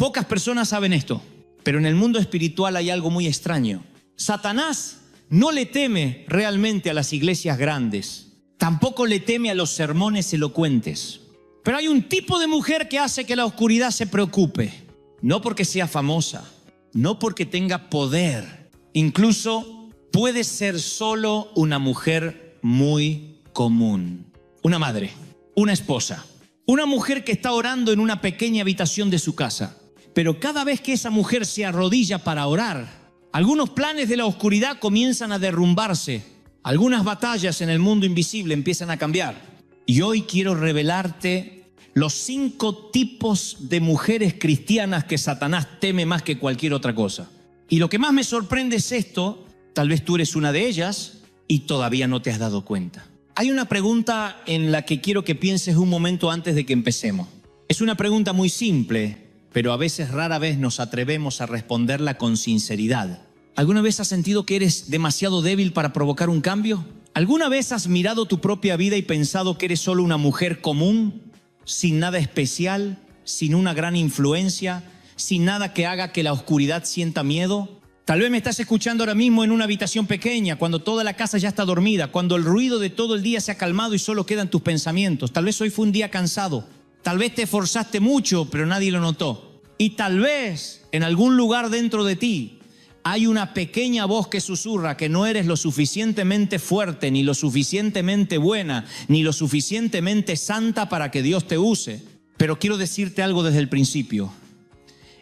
Pocas personas saben esto, pero en el mundo espiritual hay algo muy extraño. Satanás no le teme realmente a las iglesias grandes, tampoco le teme a los sermones elocuentes. Pero hay un tipo de mujer que hace que la oscuridad se preocupe, no porque sea famosa, no porque tenga poder, incluso puede ser solo una mujer muy común. Una madre, una esposa, una mujer que está orando en una pequeña habitación de su casa. Pero cada vez que esa mujer se arrodilla para orar, algunos planes de la oscuridad comienzan a derrumbarse. Algunas batallas en el mundo invisible empiezan a cambiar. Y hoy quiero revelarte los 5 tipos de mujeres cristianas que Satanás teme más que cualquier otra cosa. Y lo que más me sorprende es esto. Tal vez tú eres una de ellas y todavía no te has dado cuenta. Hay una pregunta en la que quiero que pienses un momento antes de que empecemos. Es una pregunta muy simple, pero a veces, rara vez nos atrevemos a responderla con sinceridad. ¿Alguna vez has sentido que eres demasiado débil para provocar un cambio? ¿Alguna vez has mirado tu propia vida y pensado que eres solo una mujer común, sin nada especial, sin una gran influencia, sin nada que haga que la oscuridad sienta miedo? Tal vez me estás escuchando ahora mismo en una habitación pequeña, cuando toda la casa ya está dormida, cuando el ruido de todo el día se ha calmado y solo quedan tus pensamientos. Tal vez hoy fue un día cansado. Tal vez te esforzaste mucho, pero nadie lo notó. Y tal vez en algún lugar dentro de ti hay una pequeña voz que susurra que no eres lo suficientemente fuerte, ni lo suficientemente buena, ni lo suficientemente santa para que Dios te use. Pero quiero decirte algo desde el principio.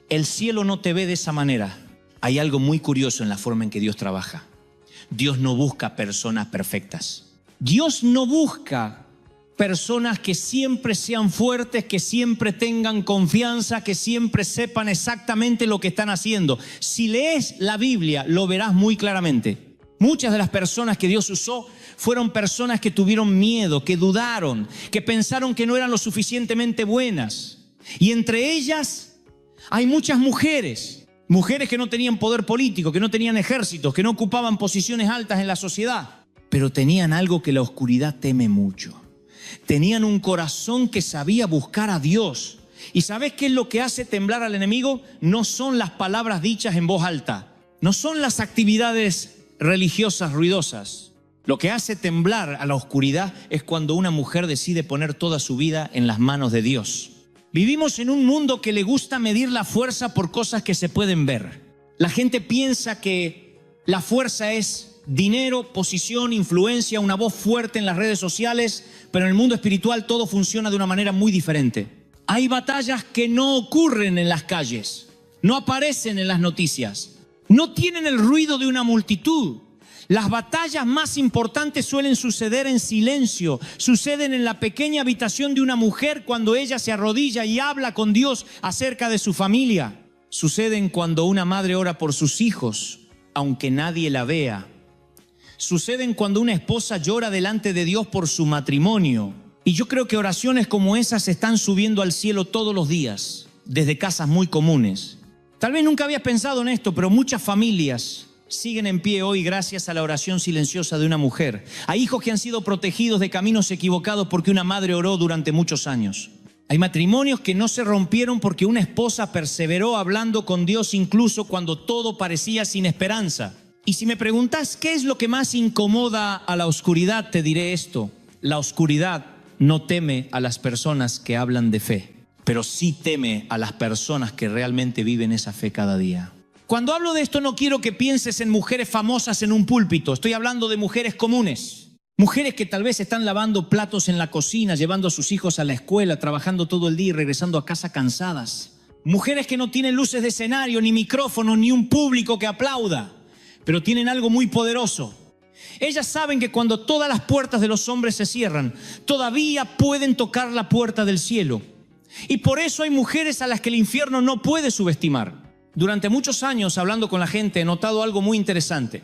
El cielo no te ve de esa manera. Hay algo muy curioso en la forma en que Dios trabaja. Dios no busca personas perfectas. Dios no busca personas que siempre sean fuertes, que siempre tengan confianza, que siempre sepan exactamente lo que están haciendo. Si lees la Biblia, lo verás muy claramente. Muchas de las personas que Dios usó fueron personas que tuvieron miedo, que dudaron, que pensaron que no eran lo suficientemente buenas. Y entre ellas hay muchas mujeres. Mujeres que no tenían poder político, que no tenían ejércitos, que no ocupaban posiciones altas en la sociedad, pero tenían algo que la oscuridad teme mucho. Tenían un corazón que sabía buscar a Dios. ¿Y sabes qué es lo que hace temblar al enemigo? No son las palabras dichas en voz alta, no son las actividades religiosas ruidosas. Lo que hace temblar a la oscuridad es cuando una mujer decide poner toda su vida en las manos de Dios. Vivimos en un mundo que le gusta medir la fuerza por cosas que se pueden ver. La gente piensa que la fuerza es dinero, posición, influencia, una voz fuerte en las redes sociales, pero en el mundo espiritual todo funciona de una manera muy diferente. Hay batallas que no ocurren en las calles, no aparecen en las noticias, no tienen el ruido de una multitud. Las batallas más importantes suelen suceder en silencio, suceden en la pequeña habitación de una mujer cuando ella se arrodilla y habla con Dios acerca de su familia. Suceden cuando una madre ora por sus hijos, aunque nadie la vea. Suceden cuando una esposa llora delante de Dios por su matrimonio. Y yo creo que oraciones como esas están subiendo al cielo todos los días, desde casas muy comunes. Tal vez nunca habías pensado en esto, pero muchas familias siguen en pie hoy gracias a la oración silenciosa de una mujer. Hay hijos que han sido protegidos de caminos equivocados porque una madre oró durante muchos años. Hay matrimonios que no se rompieron porque una esposa perseveró hablando con Dios incluso cuando todo parecía sin esperanza. Y si me preguntas qué es lo que más incomoda a la oscuridad, te diré esto. La oscuridad no teme a las personas que hablan de fe, pero sí teme a las personas que realmente viven esa fe cada día. Cuando hablo de esto no quiero que pienses en mujeres famosas en un púlpito. Estoy hablando de mujeres comunes. Mujeres que tal vez están lavando platos en la cocina, llevando a sus hijos a la escuela, trabajando todo el día y regresando a casa cansadas. Mujeres que no tienen luces de escenario, ni micrófono, ni un público que aplauda, pero tienen algo muy poderoso. Ellas saben que cuando todas las puertas de los hombres se cierran, todavía pueden tocar la puerta del cielo. Y por eso hay mujeres a las que el infierno no puede subestimar. Durante muchos años, hablando con la gente, he notado algo muy interesante.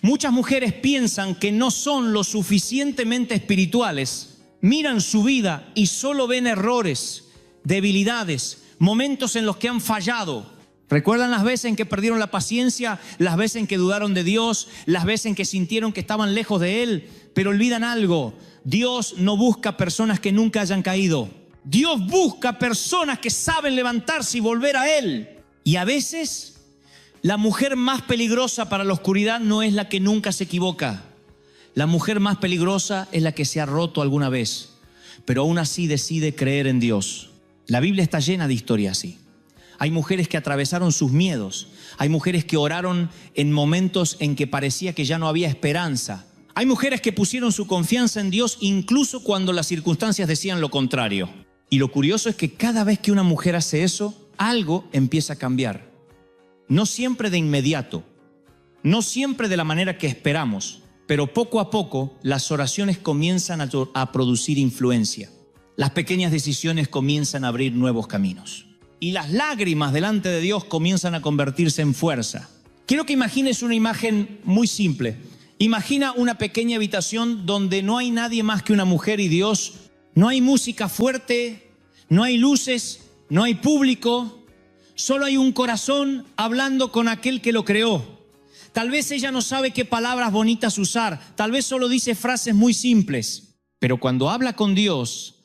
Muchas mujeres piensan que no son lo suficientemente espirituales, miran su vida y solo ven errores, debilidades, momentos en los que han fallado. ¿Recuerdan las veces en que perdieron la paciencia? Las veces en que dudaron de Dios, las veces en que sintieron que estaban lejos de Él. Pero olvidan algo: Dios no busca personas que nunca hayan caído. Dios busca personas que saben levantarse y volver a Él. Y a veces la mujer más peligrosa para la oscuridad no es la que nunca se equivoca. La mujer más peligrosa es la que se ha roto alguna vez, pero aún así decide creer en Dios. La Biblia está llena de historias así. Hay mujeres que atravesaron sus miedos. Hay mujeres que oraron en momentos en que parecía que ya no había esperanza. Hay mujeres que pusieron su confianza en Dios incluso cuando las circunstancias decían lo contrario. Y lo curioso es que cada vez que una mujer hace eso, algo empieza a cambiar. No siempre de inmediato, no siempre de la manera que esperamos, pero poco a poco las oraciones comienzan a producir influencia. Las pequeñas decisiones comienzan a abrir nuevos caminos. Y las lágrimas delante de Dios comienzan a convertirse en fuerza. Quiero que imagines una imagen muy simple. Imagina una pequeña habitación donde no hay nadie más que una mujer y Dios. No hay música fuerte, no hay luces, no hay público. Solo hay un corazón hablando con aquel que lo creó. Tal vez ella no sabe qué palabras bonitas usar. Tal vez solo dice frases muy simples. Pero cuando habla con Dios,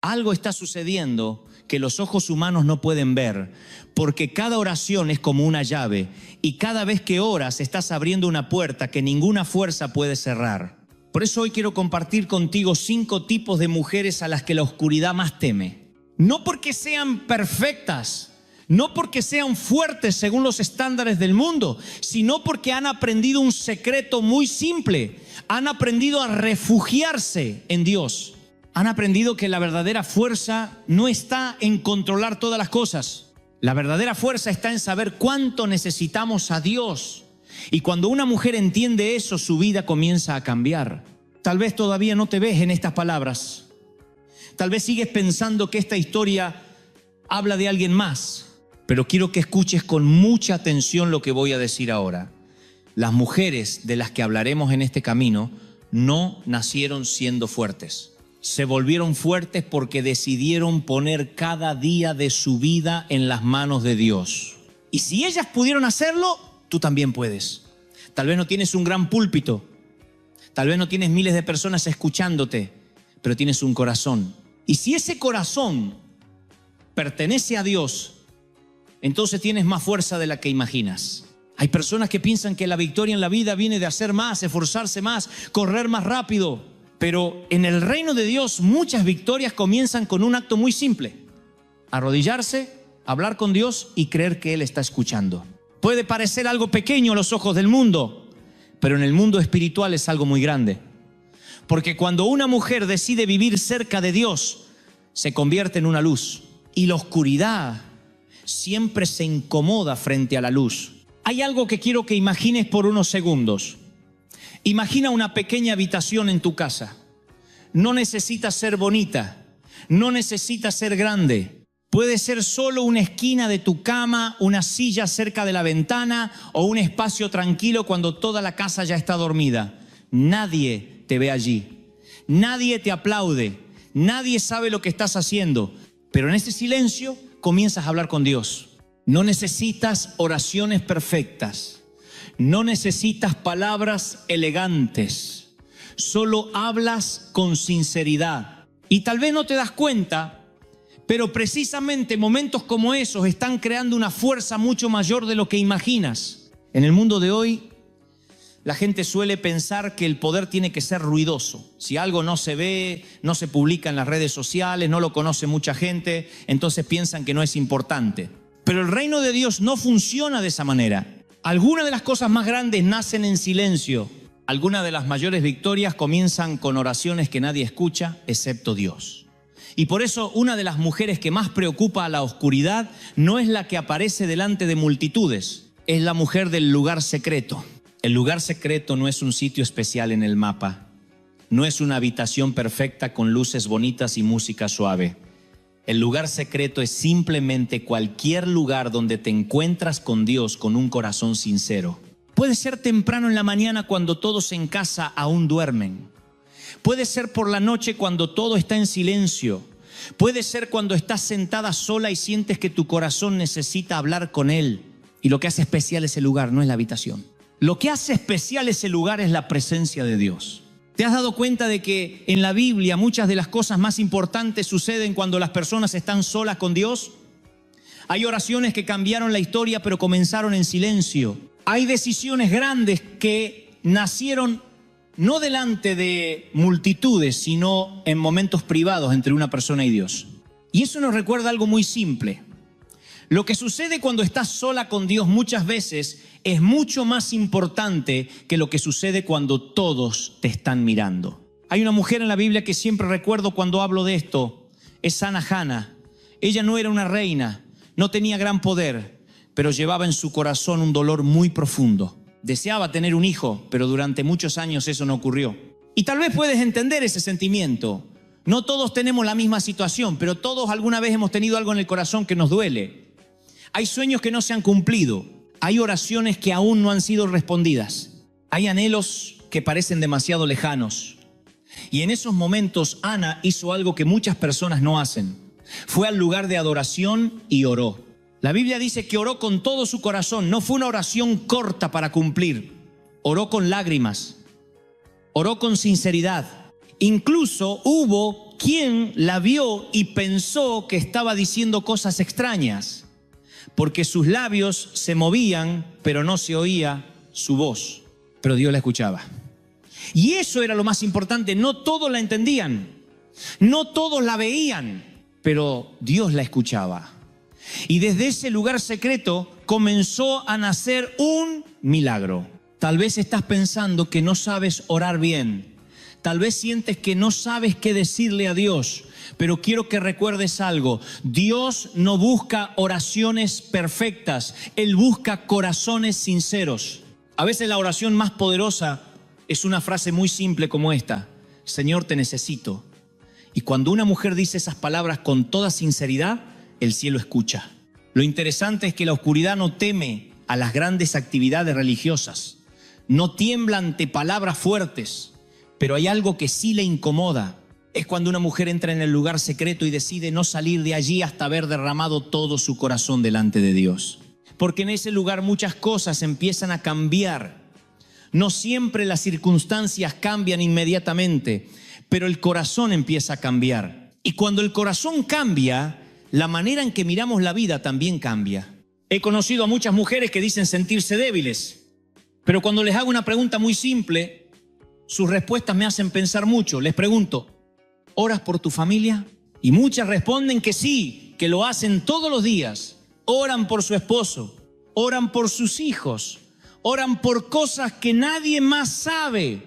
algo está sucediendo que los ojos humanos no pueden ver, porque cada oración es como una llave y cada vez que oras estás abriendo una puerta que ninguna fuerza puede cerrar. Por eso hoy quiero compartir contigo 5 tipos de mujeres a las que la oscuridad más teme. No porque sean perfectas, no porque sean fuertes según los estándares del mundo, sino porque han aprendido un secreto muy simple. Han aprendido a refugiarse en Dios. Han aprendido que la verdadera fuerza no está en controlar todas las cosas. La verdadera fuerza está en saber cuánto necesitamos a Dios. Y cuando una mujer entiende eso, su vida comienza a cambiar. Tal vez todavía no te ves en estas palabras. Tal vez sigues pensando que esta historia habla de alguien más. Pero quiero que escuches con mucha atención lo que voy a decir ahora. Las mujeres de las que hablaremos en este camino no nacieron siendo fuertes. Se volvieron fuertes porque decidieron poner cada día de su vida en las manos de Dios. Y si ellas pudieron hacerlo, tú también puedes. Tal vez no tienes un gran púlpito, tal vez no tienes miles de personas escuchándote, pero tienes un corazón. Y si ese corazón pertenece a Dios, entonces tienes más fuerza de la que imaginas. Hay personas que piensan que la victoria en la vida viene de hacer más, esforzarse más, correr más rápido. Pero en el reino de Dios muchas victorias comienzan con un acto muy simple. Arrodillarse, hablar con Dios y creer que Él está escuchando. Puede parecer algo pequeño a los ojos del mundo, pero en el mundo espiritual es algo muy grande. Porque cuando una mujer decide vivir cerca de Dios, se convierte en una luz. Y la oscuridad siempre se incomoda frente a la luz. Hay algo que quiero que imagines por unos segundos. Imagina una pequeña habitación en tu casa. No necesita ser bonita, no necesita ser grande. Puede ser solo una esquina de tu cama, una silla cerca de la ventana o un espacio tranquilo cuando toda la casa ya está dormida. Nadie te ve allí, nadie te aplaude, nadie sabe lo que estás haciendo. Pero en ese silencio comienzas a hablar con Dios. No necesitas oraciones perfectas. No necesitas palabras elegantes, solo hablas con sinceridad. Y tal vez no te das cuenta, pero precisamente momentos como esos están creando una fuerza mucho mayor de lo que imaginas. En el mundo de hoy, la gente suele pensar que el poder tiene que ser ruidoso. Si algo no se ve, no se publica en las redes sociales, no lo conoce mucha gente, entonces piensan que no es importante. Pero el reino de Dios no funciona de esa manera. Algunas de las cosas más grandes nacen en silencio. Algunas de las mayores victorias comienzan con oraciones que nadie escucha, excepto Dios. Y por eso una de las mujeres que más preocupa a la oscuridad no es la que aparece delante de multitudes, es la mujer del lugar secreto. El lugar secreto no es un sitio especial en el mapa, no es una habitación perfecta con luces bonitas y música suave. El lugar secreto es simplemente cualquier lugar donde te encuentras con Dios con un corazón sincero. Puede ser temprano en la mañana cuando todos en casa aún duermen. Puede ser por la noche cuando todo está en silencio. Puede ser cuando estás sentada sola y sientes que tu corazón necesita hablar con Él. Y lo que hace especial ese lugar no es la habitación. Lo que hace especial ese lugar es la presencia de Dios. ¿Te has dado cuenta de que en la Biblia muchas de las cosas más importantes suceden cuando las personas están solas con Dios? Hay oraciones que cambiaron la historia, pero comenzaron en silencio. Hay decisiones grandes que nacieron no delante de multitudes, sino en momentos privados entre una persona y Dios. Y eso nos recuerda algo muy simple. Lo que sucede cuando estás sola con Dios muchas veces es mucho más importante que lo que sucede cuando todos te están mirando. Hay una mujer en la Biblia que siempre recuerdo cuando hablo de esto. Es Hannah. Ella no era una reina, no tenía gran poder, pero llevaba en su corazón un dolor muy profundo. Deseaba tener un hijo, pero durante muchos años eso no ocurrió. Y tal vez puedes entender ese sentimiento. No todos tenemos la misma situación, pero todos alguna vez hemos tenido algo en el corazón que nos duele. Hay sueños que no se han cumplido. Hay oraciones que aún no han sido respondidas. Hay anhelos que parecen demasiado lejanos. Y en esos momentos Ana hizo algo que muchas personas no hacen. Fue al lugar de adoración y oró. La Biblia dice que oró con todo su corazón. No fue una oración corta para cumplir. Oró con lágrimas. Oró con sinceridad. Incluso hubo quien la vio y pensó que estaba diciendo cosas extrañas, porque sus labios se movían, pero no se oía su voz. Pero Dios la escuchaba. Y eso era lo más importante. No todos la entendían, no todos la veían, pero Dios la escuchaba. Y desde ese lugar secreto comenzó a nacer un milagro. Tal vez estás pensando que no sabes orar bien. Tal vez sientes que no sabes qué decirle a Dios. Pero quiero que recuerdes algo. Dios no busca oraciones perfectas. Él busca corazones sinceros. A veces la oración más poderosa es una frase muy simple como esta: Señor, te necesito. Y cuando una mujer dice esas palabras con toda sinceridad, el cielo escucha. Lo interesante es que la oscuridad no teme a las grandes actividades religiosas, no tiembla ante palabras fuertes, pero hay algo que sí le incomoda. Es cuando una mujer entra en el lugar secreto y decide no salir de allí hasta haber derramado todo su corazón delante de Dios. Porque en ese lugar muchas cosas empiezan a cambiar. No siempre las circunstancias cambian inmediatamente, pero el corazón empieza a cambiar. Y cuando el corazón cambia, la manera en que miramos la vida también cambia. He conocido a muchas mujeres que dicen sentirse débiles, pero cuando les hago una pregunta muy simple, sus respuestas me hacen pensar mucho. Les pregunto: ¿oras por tu familia? Y muchas responden que sí, que lo hacen todos los días. Oran por su esposo, oran por sus hijos, oran por cosas que nadie más sabe.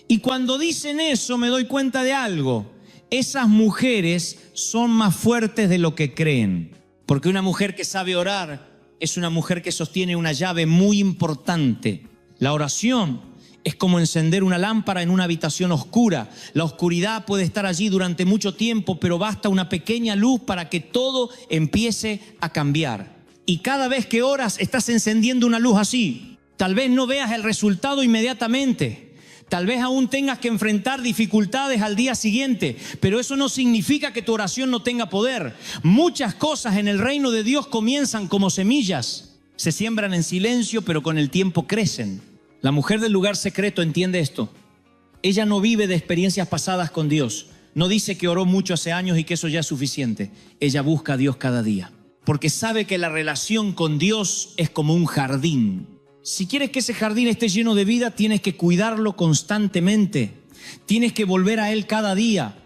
Y cuando dicen eso me doy cuenta de algo. Esas mujeres son más fuertes de lo que creen. Porque una mujer que sabe orar es una mujer que sostiene una llave muy importante. La oración es como encender una lámpara en una habitación oscura. La oscuridad puede estar allí durante mucho tiempo, pero basta una pequeña luz para que todo empiece a cambiar. Y cada vez que oras estás encendiendo una luz así. Tal vez no veas el resultado inmediatamente. Tal vez aún tengas que enfrentar dificultades al día siguiente, pero eso no significa que tu oración no tenga poder. Muchas cosas en el reino de Dios comienzan como semillas. Se siembran en silencio, pero con el tiempo crecen. La mujer del lugar secreto entiende esto. Ella no vive de experiencias pasadas con Dios. No dice que oró mucho hace años y que eso ya es suficiente. Ella busca a Dios cada día, porque sabe que la relación con Dios es como un jardín. Si quieres que ese jardín esté lleno de vida, tienes que cuidarlo constantemente. Tienes que volver a Él cada día.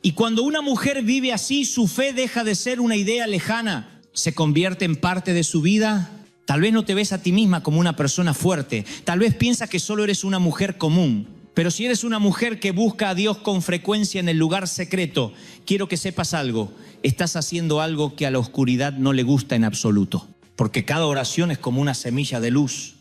Y cuando una mujer vive así, su fe deja de ser una idea lejana. Se convierte en parte de su vida. Tal vez no te ves a ti misma como una persona fuerte. Tal vez piensas que solo eres una mujer común. Pero si eres una mujer que busca a Dios con frecuencia en el lugar secreto, quiero que sepas algo. Estás haciendo algo que a la oscuridad no le gusta en absoluto. Porque cada oración es como una semilla de luz.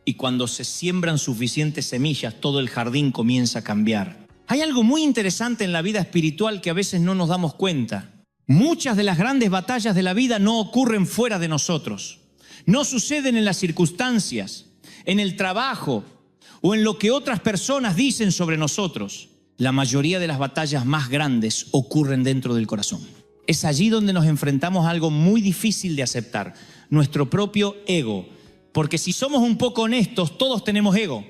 Y cuando se siembran suficientes semillas, todo el jardín comienza a cambiar. Hay algo muy interesante en la vida espiritual que a veces no nos damos cuenta. Muchas de las grandes batallas de la vida no ocurren fuera de nosotros. No suceden en las circunstancias, en el trabajo o en lo que otras personas dicen sobre nosotros. La mayoría de las batallas más grandes ocurren dentro del corazón. Es allí donde nos enfrentamos a algo muy difícil de aceptar, nuestro propio ego. Porque si somos un poco honestos, todos tenemos ego.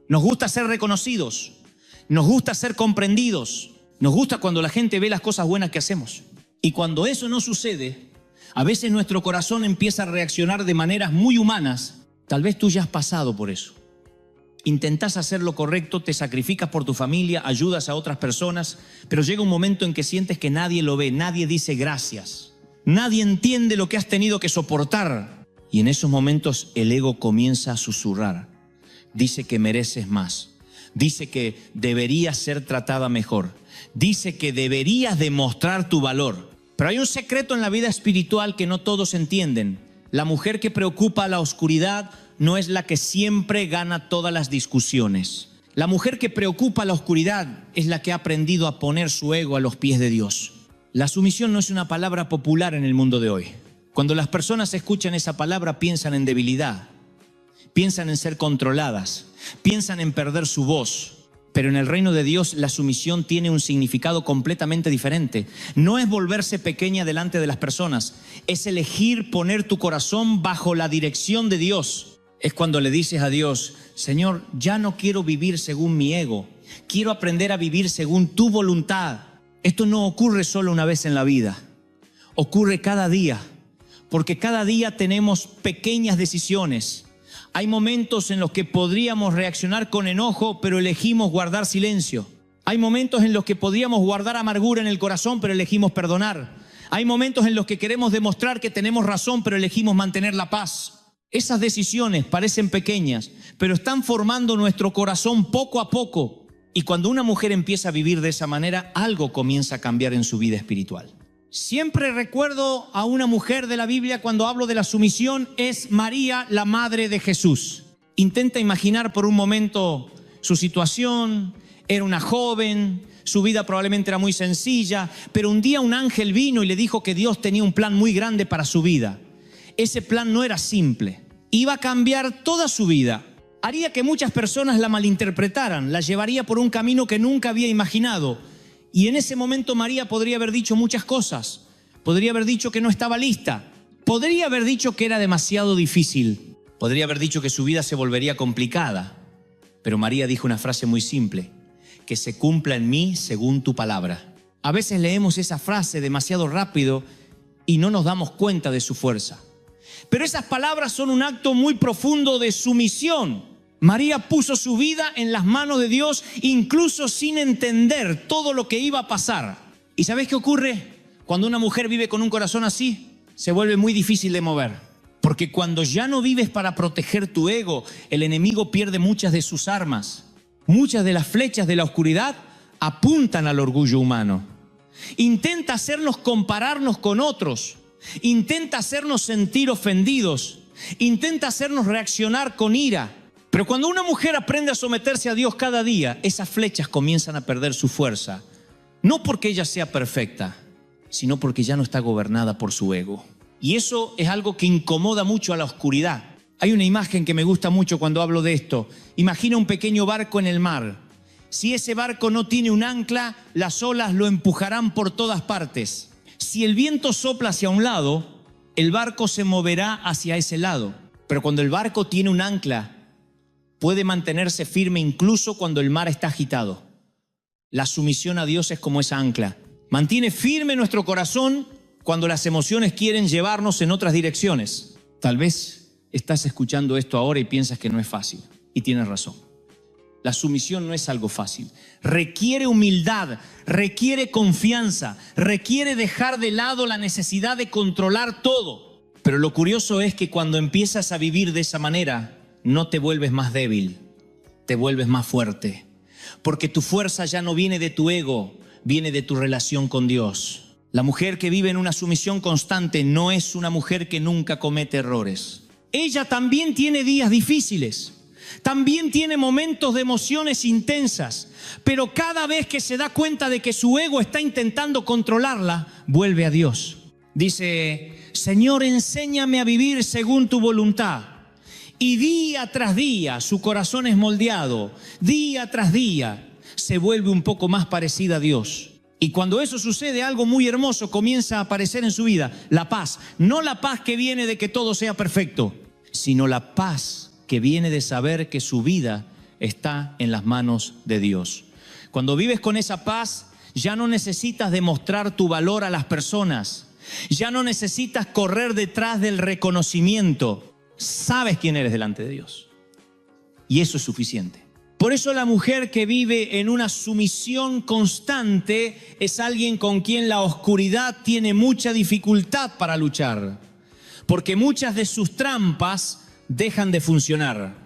Nos gusta ser reconocidos, nos gusta ser comprendidos, nos gusta cuando la gente ve las cosas buenas que hacemos. Y cuando eso no sucede, a veces nuestro corazón empieza a reaccionar de maneras muy humanas. Tal vez tú ya has pasado por eso. Intentás hacer lo correcto, te sacrificas por tu familia, ayudas a otras personas, pero llega un momento en que sientes que nadie lo ve, nadie dice gracias, nadie entiende lo que has tenido que soportar. Y en esos momentos el ego comienza a susurrar. Dice que mereces más, dice que deberías ser tratada mejor, dice que deberías demostrar tu valor. Pero hay un secreto en la vida espiritual que no todos entienden. La mujer que preocupa a la oscuridad no es la que siempre gana todas las discusiones. La mujer que preocupa a la oscuridad es la que ha aprendido a poner su ego a los pies de Dios. La sumisión no es una palabra popular en el mundo de hoy. Cuando las personas escuchan esa palabra piensan en debilidad, piensan en ser controladas, piensan en perder su voz. Pero en el reino de Dios la sumisión tiene un significado completamente diferente. No es volverse pequeña delante de las personas, es elegir poner tu corazón bajo la dirección de Dios. Es cuando le dices a Dios: Señor, ya no quiero vivir según mi ego, quiero aprender a vivir según tu voluntad. Esto no ocurre solo una vez en la vida, ocurre cada día, porque cada día tenemos pequeñas decisiones. Hay momentos en los que podríamos reaccionar con enojo, pero elegimos guardar silencio. Hay momentos en los que podríamos guardar amargura en el corazón, pero elegimos perdonar. Hay momentos en los que queremos demostrar que tenemos razón, pero elegimos mantener la paz. Esas decisiones parecen pequeñas, pero están formando nuestro corazón poco a poco. Y cuando una mujer empieza a vivir de esa manera, algo comienza a cambiar en su vida espiritual. Siempre recuerdo a una mujer de la Biblia cuando hablo de la sumisión, es María, la madre de Jesús. Intenta imaginar por un momento su situación. Era una joven, su vida probablemente era muy sencilla, pero un día un ángel vino y le dijo que Dios tenía un plan muy grande para su vida. Ese plan no era simple, iba a cambiar toda su vida. Haría que muchas personas la malinterpretaran, la llevaría por un camino que nunca había imaginado. Y en ese momento María podría haber dicho muchas cosas. Podría haber dicho que no estaba lista. Podría haber dicho que era demasiado difícil. Podría haber dicho que su vida se volvería complicada. Pero María dijo una frase muy simple: que se cumpla en mí según tu palabra. A veces leemos esa frase demasiado rápido y no nos damos cuenta de su fuerza. Pero esas palabras son un acto muy profundo de sumisión. María puso su vida en las manos de Dios, incluso sin entender todo lo que iba a pasar. ¿Y sabés qué ocurre? Cuando una mujer vive con un corazón así, se vuelve muy difícil de mover. Porque cuando ya no vives para proteger tu ego, el enemigo pierde muchas de sus armas. Muchas de las flechas de la oscuridad apuntan al orgullo humano. Intenta hacernos compararnos con otros. Intenta hacernos sentir ofendidos. Intenta hacernos reaccionar con ira. Pero cuando una mujer aprende a someterse a Dios cada día, esas flechas comienzan a perder su fuerza. No porque ella sea perfecta, sino porque ya no está gobernada por su ego. Y eso es algo que incomoda mucho a la oscuridad. Hay una imagen que me gusta mucho cuando hablo de esto. Imagina un pequeño barco en el mar. Si ese barco no tiene un ancla, las olas lo empujarán por todas partes. Si el viento sopla hacia un lado, el barco se moverá hacia ese lado. Pero cuando el barco tiene un ancla, puede mantenerse firme incluso cuando el mar está agitado. La sumisión a Dios es como esa ancla. Mantiene firme nuestro corazón cuando las emociones quieren llevarnos en otras direcciones. Tal vez estás escuchando esto ahora y piensas que no es fácil. Y tienes razón. La sumisión no es algo fácil. Requiere humildad, requiere confianza, requiere dejar de lado la necesidad de controlar todo. Pero lo curioso es que cuando empiezas a vivir de esa manera, no te vuelves más débil, te vuelves más fuerte. Porque tu fuerza ya no viene de tu ego, viene de tu relación con Dios. La mujer que vive en una sumisión constante no es una mujer que nunca comete errores. Ella también tiene días difíciles. También tiene momentos de emociones intensas, pero cada vez que se da cuenta de que su ego está intentando controlarla, vuelve a Dios. Dice: Señor, enséñame a vivir según tu voluntad. Y día tras día su corazón es moldeado, día tras día se vuelve un poco más parecida a Dios. Y cuando eso sucede, algo muy hermoso comienza a aparecer en su vida: la paz. No la paz que viene de que todo sea perfecto, sino la paz que viene de saber que su vida está en las manos de Dios. Cuando vives con esa paz, ya no necesitas demostrar tu valor a las personas. Ya no necesitas correr detrás del reconocimiento. Sabes quién eres delante de Dios. Y eso es suficiente. Por eso la mujer que vive en una sumisión constante es alguien con quien la oscuridad tiene mucha dificultad para luchar. Porque muchas de sus trampas dejan de funcionar.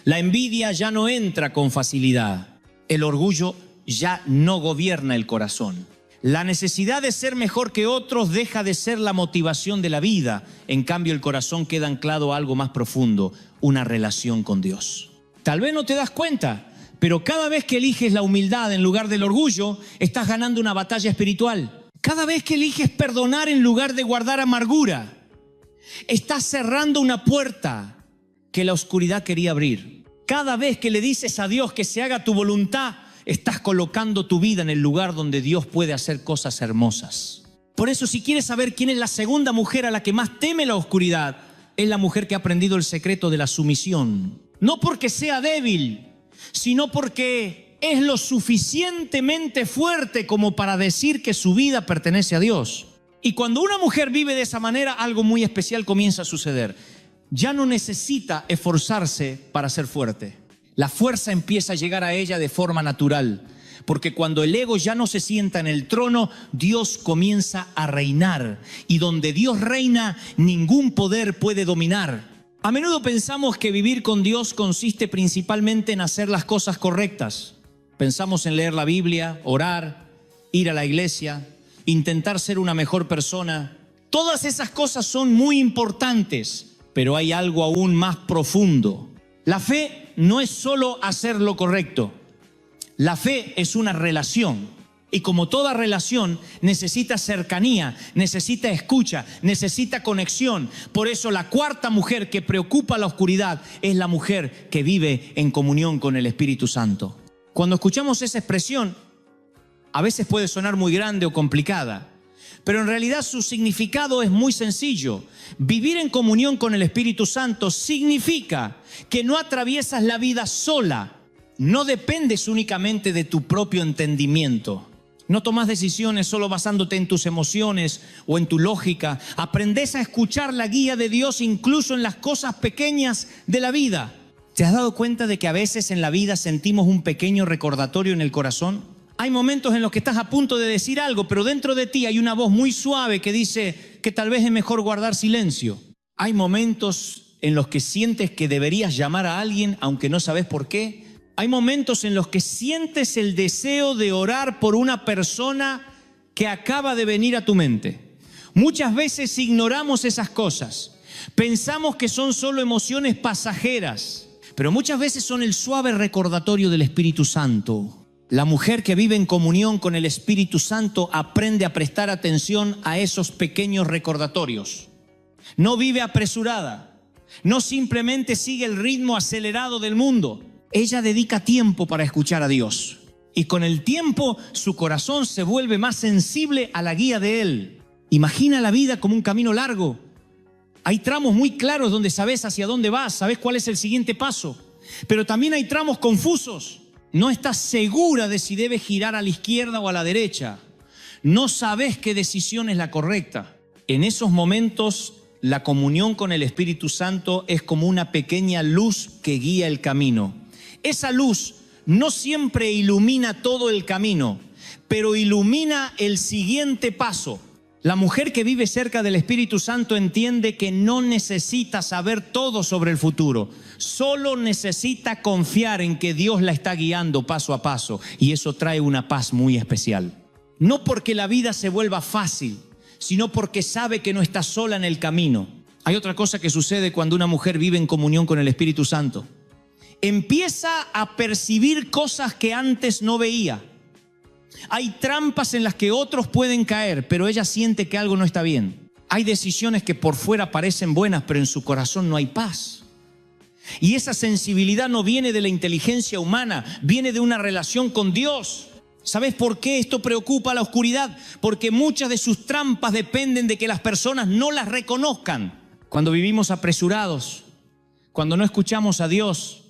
La envidia ya no entra con facilidad. El orgullo ya no gobierna el corazón. La necesidad de ser mejor que otros deja de ser la motivación de la vida. En cambio, el corazón queda anclado a algo más profundo, una relación con Dios. Tal vez no te das cuenta, pero cada vez que eliges la humildad en lugar del orgullo, estás ganando una batalla espiritual. Cada vez que eliges perdonar en lugar de guardar amargura, estás cerrando una puerta que la oscuridad quería abrir. Cada vez que le dices a Dios que se haga tu voluntad, estás colocando tu vida en el lugar donde Dios puede hacer cosas hermosas. Por eso, si quieres saber quién es la segunda mujer a la que más teme la oscuridad, es la mujer que ha aprendido el secreto de la sumisión. No porque sea débil, sino porque es lo suficientemente fuerte como para decir que su vida pertenece a Dios. Y cuando una mujer vive de esa manera, algo muy especial comienza a suceder. Ya no necesita esforzarse para ser fuerte. La fuerza empieza a llegar a ella de forma natural, porque cuando el ego ya no se sienta en el trono, Dios comienza a reinar, y donde Dios reina, ningún poder puede dominar. A menudo pensamos que vivir con Dios consiste principalmente en hacer las cosas correctas. Pensamos en leer la Biblia, orar, ir a la iglesia, intentar ser una mejor persona. Todas esas cosas son muy importantes, pero hay algo aún más profundo. La fe no es solo hacer lo correcto. La fe es una relación. Y como toda relación, necesita cercanía, necesita escucha, necesita conexión. Por eso la cuarta mujer que preocupa la oscuridad es la mujer que vive en comunión con el Espíritu Santo. Cuando escuchamos esa expresión, a veces puede sonar muy grande o complicada, pero en realidad su significado es muy sencillo. Vivir en comunión con el Espíritu Santo significa que no atraviesas la vida sola. No dependes únicamente de tu propio entendimiento. No tomas decisiones solo basándote en tus emociones o en tu lógica. Aprendes a escuchar la guía de Dios incluso en las cosas pequeñas de la vida. ¿Te has dado cuenta de que a veces en la vida sentimos un pequeño recordatorio en el corazón? Hay momentos en los que estás a punto de decir algo, pero dentro de ti hay una voz muy suave que dice que tal vez es mejor guardar silencio. Hay momentos en los que sientes que deberías llamar a alguien, aunque no sabes por qué. Hay momentos en los que sientes el deseo de orar por una persona que acaba de venir a tu mente. Muchas veces ignoramos esas cosas. Pensamos que son solo emociones pasajeras, pero muchas veces son el suave recordatorio del Espíritu Santo. La mujer que vive en comunión con el Espíritu Santo aprende a prestar atención a esos pequeños recordatorios. No vive apresurada, no simplemente sigue el ritmo acelerado del mundo. Ella dedica tiempo para escuchar a Dios. Y con el tiempo su corazón se vuelve más sensible a la guía de Él. Imagina la vida como un camino largo. Hay tramos muy claros donde sabes hacia dónde vas, sabes cuál es el siguiente paso. Pero también hay tramos confusos. No estás segura de si debes girar a la izquierda o a la derecha. No sabes qué decisión es la correcta. En esos momentos, la comunión con el Espíritu Santo es como una pequeña luz que guía el camino. Esa luz no siempre ilumina todo el camino, pero ilumina el siguiente paso. La mujer que vive cerca del Espíritu Santo entiende que no necesita saber todo sobre el futuro. Solo necesita confiar en que Dios la está guiando paso a paso. Y eso trae una paz muy especial. No porque la vida se vuelva fácil, sino porque sabe que no está sola en el camino. Hay otra cosa que sucede cuando una mujer vive en comunión con el Espíritu Santo. Empieza a percibir cosas que antes no veía. Hay trampas en las que otros pueden caer, pero ella siente que algo no está bien. Hay decisiones que por fuera parecen buenas, pero en su corazón no hay paz. Y esa sensibilidad no viene de la inteligencia humana, viene de una relación con Dios. ¿Sabes por qué esto preocupa a la oscuridad? Porque muchas de sus trampas dependen de que las personas no las reconozcan. Cuando vivimos apresurados, cuando no escuchamos a Dios,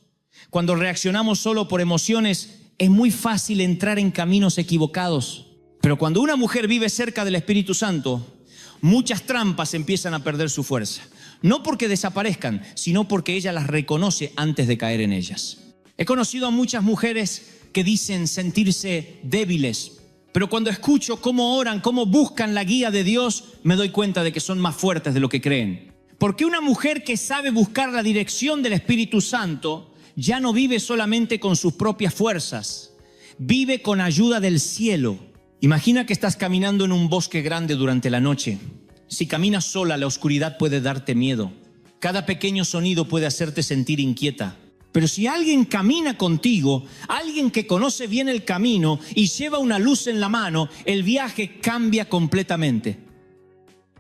cuando reaccionamos solo por emociones, es muy fácil entrar en caminos equivocados. Pero cuando una mujer vive cerca del Espíritu Santo, muchas trampas empiezan a perder su fuerza. No porque desaparezcan, sino porque ella las reconoce antes de caer en ellas. He conocido a muchas mujeres que dicen sentirse débiles, pero cuando escucho cómo oran, cómo buscan la guía de Dios, me doy cuenta de que son más fuertes de lo que creen. Porque una mujer que sabe buscar la dirección del Espíritu Santo ya no vive solamente con sus propias fuerzas, vive con ayuda del cielo. Imagina que estás caminando en un bosque grande durante la noche. Si caminas sola, la oscuridad puede darte miedo. Cada pequeño sonido puede hacerte sentir inquieta. Pero si alguien camina contigo, alguien que conoce bien el camino y lleva una luz en la mano, el viaje cambia completamente.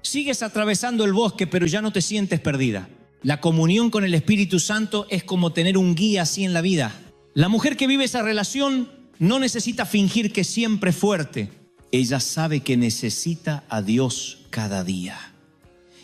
Sigues atravesando el bosque, pero ya no te sientes perdida. La comunión con el Espíritu Santo es como tener un guía así en la vida. La mujer que vive esa relación no necesita fingir que siempre es fuerte. Ella sabe que necesita a Dios cada día.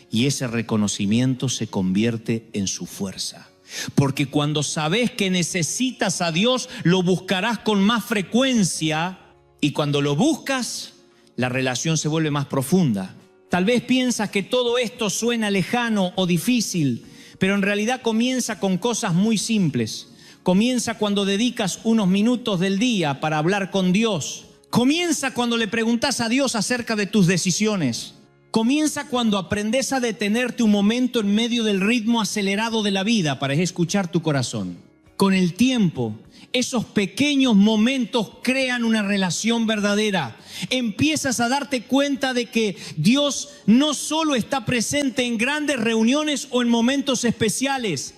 Y ese reconocimiento se convierte en su fuerza. Porque cuando sabes que necesitas a Dios, lo buscarás con más frecuencia. Y cuando lo buscas, la relación se vuelve más profunda. Tal vez piensas que todo esto suena lejano o difícil, pero en realidad comienza con cosas muy simples. Comienza cuando dedicas unos minutos del día para hablar con Dios. Comienza cuando le preguntas a Dios acerca de tus decisiones. Comienza cuando aprendes a detenerte un momento en medio del ritmo acelerado de la vida para escuchar tu corazón. Con el tiempo, esos pequeños momentos crean una relación verdadera. Empiezas a darte cuenta de que Dios no solo está presente en grandes reuniones o en momentos especiales,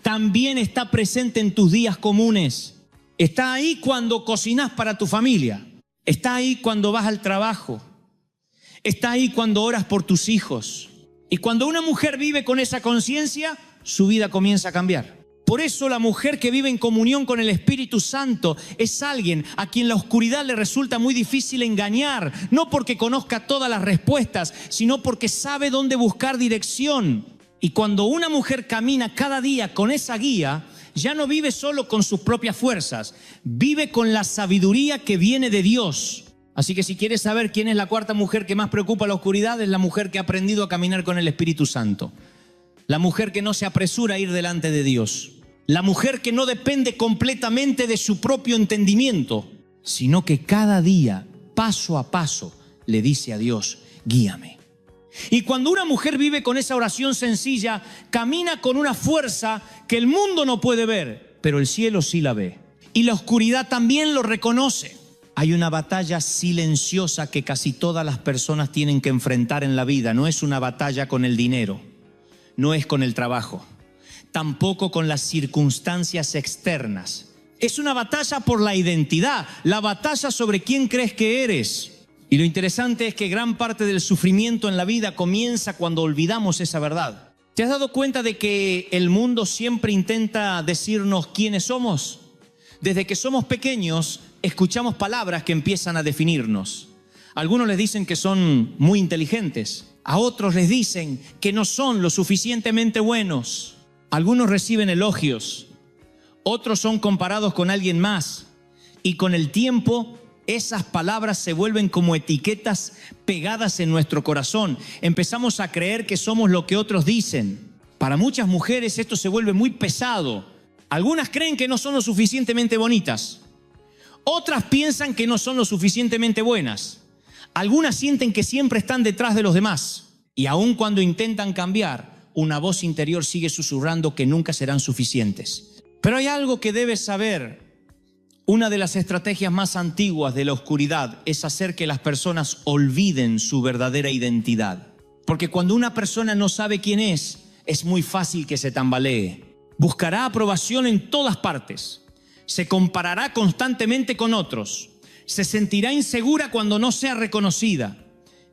también está presente en tus días comunes. Está ahí cuando cocinas para tu familia. Está ahí cuando vas al trabajo. Está ahí cuando oras por tus hijos. Y cuando una mujer vive con esa conciencia, su vida comienza a cambiar. Por eso la mujer que vive en comunión con el Espíritu Santo es alguien a quien la oscuridad le resulta muy difícil engañar. No porque conozca todas las respuestas, sino porque sabe dónde buscar dirección. Y cuando una mujer camina cada día con esa guía, ya no vive solo con sus propias fuerzas, vive con la sabiduría que viene de Dios. Así que si quieres saber quién es la cuarta mujer que más preocupa la oscuridad, es la mujer que ha aprendido a caminar con el Espíritu Santo. La mujer que no se apresura a ir delante de Dios. La mujer que no depende completamente de su propio entendimiento, sino que cada día, paso a paso, le dice a Dios, guíame. Y cuando una mujer vive con esa oración sencilla, camina con una fuerza que el mundo no puede ver, pero el cielo sí la ve. Y la oscuridad también lo reconoce. Hay una batalla silenciosa que casi todas las personas tienen que enfrentar en la vida. No es una batalla con el dinero, no es con el trabajo, tampoco con las circunstancias externas. Es una batalla por la identidad, la batalla sobre quién crees que eres. Y lo interesante es que gran parte del sufrimiento en la vida comienza cuando olvidamos esa verdad. ¿Te has dado cuenta de que el mundo siempre intenta decirnos quiénes somos? Desde que somos pequeños, escuchamos palabras que empiezan a definirnos. A algunos les dicen que son muy inteligentes. A otros les dicen que no son lo suficientemente buenos. Algunos reciben elogios. Otros son comparados con alguien más. Y con el tiempo, esas palabras se vuelven como etiquetas pegadas en nuestro corazón. Empezamos a creer que somos lo que otros dicen. Para muchas mujeres esto se vuelve muy pesado. Algunas creen que no son lo suficientemente bonitas. Otras piensan que no son lo suficientemente buenas. Algunas sienten que siempre están detrás de los demás. Y aun cuando intentan cambiar, una voz interior sigue susurrando que nunca serán suficientes. Pero hay algo que debes saber. Una de las estrategias más antiguas de la oscuridad es hacer que las personas olviden su verdadera identidad. Porque cuando una persona no sabe quién es muy fácil que se tambalee. Buscará aprobación en todas partes. Se comparará constantemente con otros. Se sentirá insegura cuando no sea reconocida.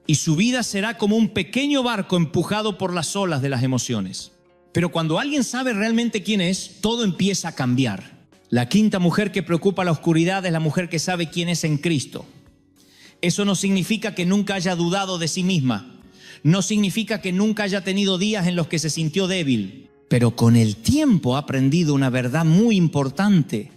Y su vida será como un pequeño barco empujado por las olas de las emociones. Pero cuando alguien sabe realmente quién es, todo empieza a cambiar. La quinta mujer que preocupa la oscuridad es la mujer que sabe quién es en Cristo. Eso no significa que nunca haya dudado de sí misma. No significa que nunca haya tenido días en los que se sintió débil. Pero con el tiempo ha aprendido una verdad muy importante.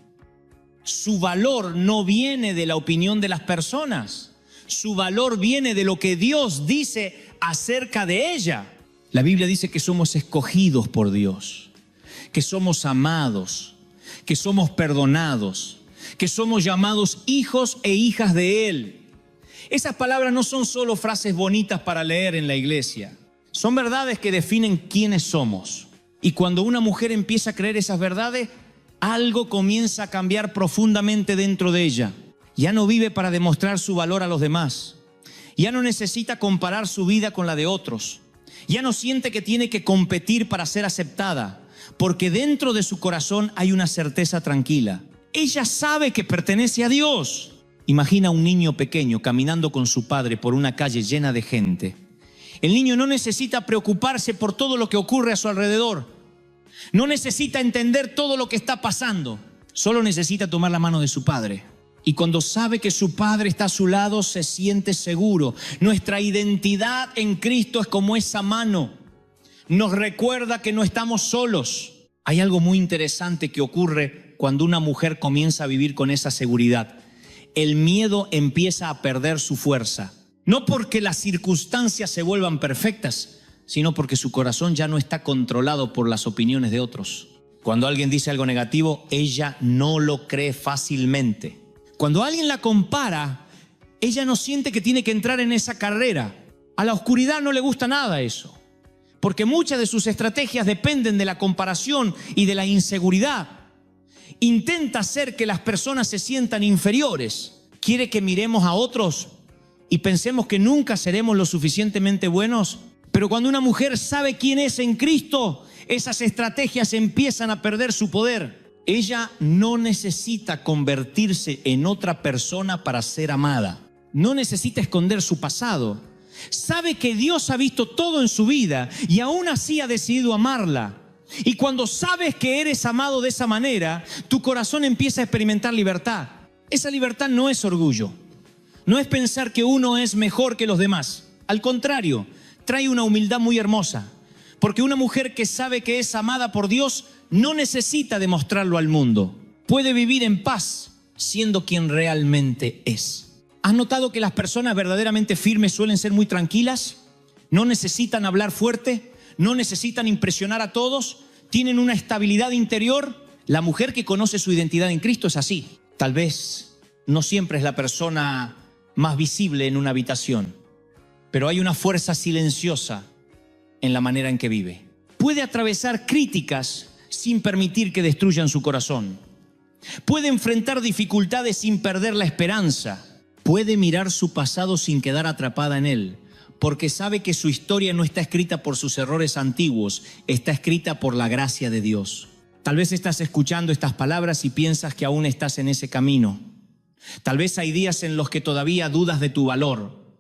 Su valor no viene de la opinión de las personas. Su valor viene de lo que Dios dice acerca de ella. La Biblia dice que somos escogidos por Dios, que somos amados, que somos perdonados, que somos llamados hijos e hijas de Él. Esas palabras no son solo frases bonitas para leer en la iglesia. Son verdades que definen quiénes somos. Y cuando una mujer empieza a creer esas verdades, algo comienza a cambiar profundamente dentro de ella. Ya no vive para demostrar su valor a los demás. Ya no necesita comparar su vida con la de otros. Ya no siente que tiene que competir para ser aceptada, porque dentro de su corazón hay una certeza tranquila. Ella sabe que pertenece a Dios. Imagina a un niño pequeño caminando con su padre por una calle llena de gente. El niño no necesita preocuparse por todo lo que ocurre a su alrededor. No necesita entender todo lo que está pasando. Solo necesita tomar la mano de su padre. Y cuando sabe que su padre está a su lado, se siente seguro. Nuestra identidad en Cristo es como esa mano. Nos recuerda que no estamos solos. Hay algo muy interesante que ocurre cuando una mujer comienza a vivir con esa seguridad. El miedo empieza a perder su fuerza. No porque las circunstancias se vuelvan perfectas, sino porque su corazón ya no está controlado por las opiniones de otros. Cuando alguien dice algo negativo, ella no lo cree fácilmente. Cuando alguien la compara, ella no siente que tiene que entrar en esa carrera. A la oscuridad no le gusta nada eso, porque muchas de sus estrategias dependen de la comparación y de la inseguridad. Intenta hacer que las personas se sientan inferiores. Quiere que miremos a otros y pensemos que nunca seremos lo suficientemente buenos. Pero cuando una mujer sabe quién es en Cristo, esas estrategias empiezan a perder su poder. Ella no necesita convertirse en otra persona para ser amada. No necesita esconder su pasado. Sabe que Dios ha visto todo en su vida y aún así ha decidido amarla. Y cuando sabes que eres amado de esa manera, tu corazón empieza a experimentar libertad. Esa libertad no es orgullo. No es pensar que uno es mejor que los demás. Al contrario, trae una humildad muy hermosa. Porque una mujer que sabe que es amada por Dios no necesita demostrarlo al mundo. Puede vivir en paz siendo quien realmente es. ¿Has notado que las personas verdaderamente firmes suelen ser muy tranquilas? No necesitan hablar fuerte, no necesitan impresionar a todos, tienen una estabilidad interior. La mujer que conoce su identidad en Cristo es así. Tal vez no siempre es la persona más visible en una habitación, pero hay una fuerza silenciosa en la manera en que vive. Puede atravesar críticas sin permitir que destruyan su corazón. Puede enfrentar dificultades sin perder la esperanza. Puede mirar su pasado sin quedar atrapada en él, porque sabe que su historia no está escrita por sus errores antiguos, está escrita por la gracia de Dios. Tal vez estás escuchando estas palabras y piensas que aún estás en ese camino. Tal vez hay días en los que todavía dudas de tu valor,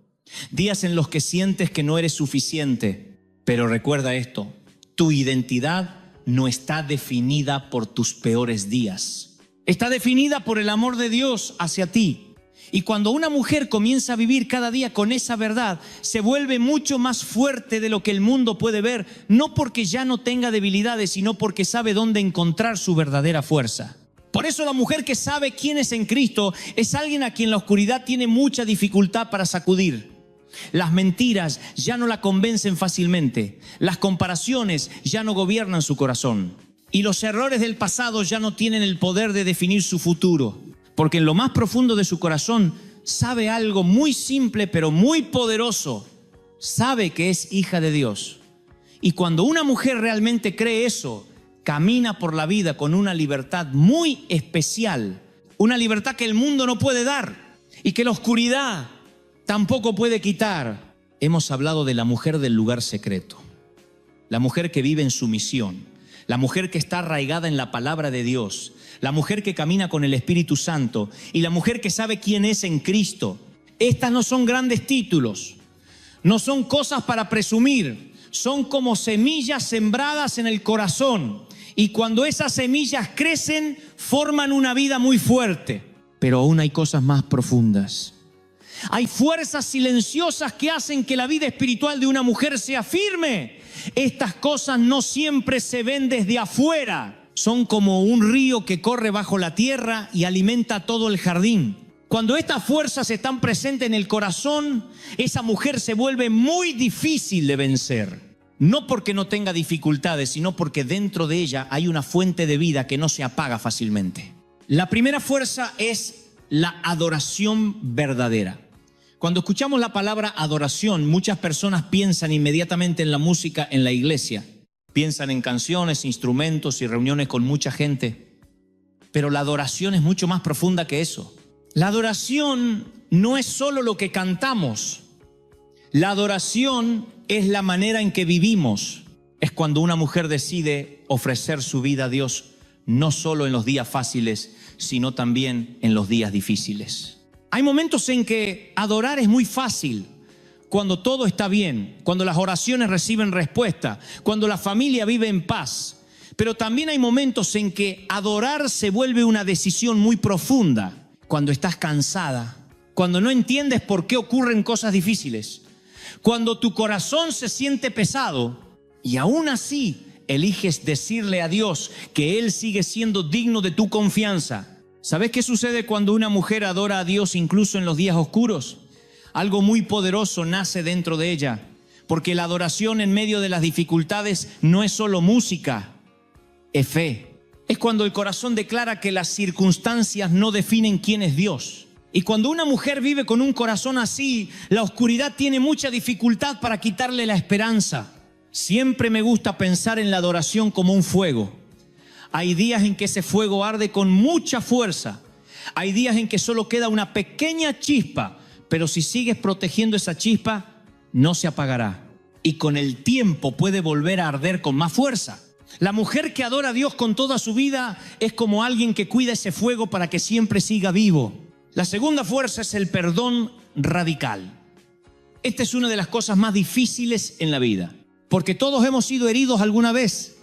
días en los que sientes que no eres suficiente. Pero recuerda esto, tu identidad no está definida por tus peores días. Está definida por el amor de Dios hacia ti. Y cuando una mujer comienza a vivir cada día con esa verdad, se vuelve mucho más fuerte de lo que el mundo puede ver, no porque ya no tenga debilidades, sino porque sabe dónde encontrar su verdadera fuerza. Por eso la mujer que sabe quién es en Cristo es alguien a quien la oscuridad tiene mucha dificultad para sacudir. Las mentiras ya no la convencen fácilmente. Las comparaciones ya no gobiernan su corazón. Y los errores del pasado ya no tienen el poder de definir su futuro. Porque en lo más profundo de su corazón sabe algo muy simple pero muy poderoso. Sabe que es hija de Dios. Y cuando una mujer realmente cree eso, camina por la vida con una libertad muy especial. Una libertad que el mundo no puede dar y que la oscuridad tampoco puede quitar. Hemos hablado de la mujer del lugar secreto, la mujer que vive en sumisión, la mujer que está arraigada en la palabra de Dios, la mujer que camina con el Espíritu Santo y la mujer que sabe quién es en Cristo. Estas no son grandes títulos, no son cosas para presumir, son como semillas sembradas en el corazón. Y cuando esas semillas crecen, forman una vida muy fuerte. Pero aún hay cosas más profundas. Hay fuerzas silenciosas que hacen que la vida espiritual de una mujer sea firme. Estas cosas no siempre se ven desde afuera. son como un río que corre bajo la tierra y alimenta todo el jardín. Cuando estas fuerzas están presentes en el corazón, esa mujer se vuelve muy difícil de vencer. No porque no tenga dificultades, sino porque dentro de ella hay una fuente de vida que no se apaga fácilmente. La primera fuerza es la adoración verdadera. Cuando escuchamos la palabra adoración, muchas personas piensan inmediatamente en la música en la iglesia. Piensan en canciones, instrumentos y reuniones con mucha gente. Pero la adoración es mucho más profunda que eso. La adoración no es solo lo que cantamos. La adoración es la manera en que vivimos. Es cuando una mujer decide ofrecer su vida a Dios, no solo en los días fáciles, sino también en los días difíciles. Hay momentos en que adorar es muy fácil. Cuando todo está bien, cuando las oraciones reciben respuesta, cuando la familia vive en paz. Pero también hay momentos en que adorar se vuelve una decisión muy profunda. Cuando estás cansada, cuando no entiendes por qué ocurren cosas difíciles, cuando tu corazón se siente pesado y aún así eliges decirle a Dios que Él sigue siendo digno de tu confianza. ¿Sabes qué sucede cuando una mujer adora a Dios incluso en los días oscuros? Algo muy poderoso nace dentro de ella, porque la adoración en medio de las dificultades no es solo música, es fe. Es cuando el corazón declara que las circunstancias no definen quién es Dios. Y cuando una mujer vive con un corazón así, la oscuridad tiene mucha dificultad para quitarle la esperanza. Siempre me gusta pensar en la adoración como un fuego. Hay días en que ese fuego arde con mucha fuerza. Hay días en que solo queda una pequeña chispa, pero si sigues protegiendo esa chispa, no se apagará. Y con el tiempo puede volver a arder con más fuerza. La mujer que adora a Dios con toda su vida es como alguien que cuida ese fuego para que siempre siga vivo. La segunda fuerza es el perdón radical. Esta es una de las cosas más difíciles en la vida, porque todos hemos sido heridos alguna vez.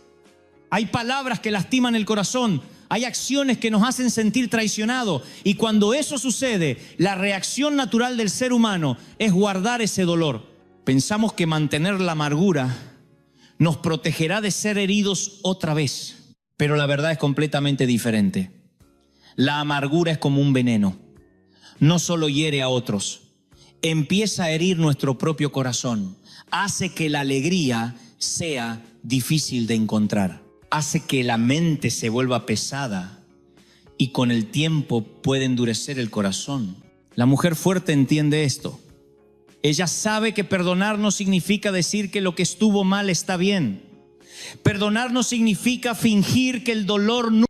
Hay palabras que lastiman el corazón, hay acciones que nos hacen sentir traicionados, y cuando eso sucede, la reacción natural del ser humano es guardar ese dolor. Pensamos que mantener la amargura nos protegerá de ser heridos otra vez, pero la verdad es completamente diferente. La amargura es como un veneno. No solo hiere a otros, empieza a herir nuestro propio corazón, hace que la alegría sea difícil de encontrar, hace que la mente se vuelva pesada y con el tiempo puede endurecer el corazón. La mujer fuerte entiende esto. Ella sabe que perdonar no significa decir que lo que estuvo mal está bien. Perdonar no significa fingir que el dolor no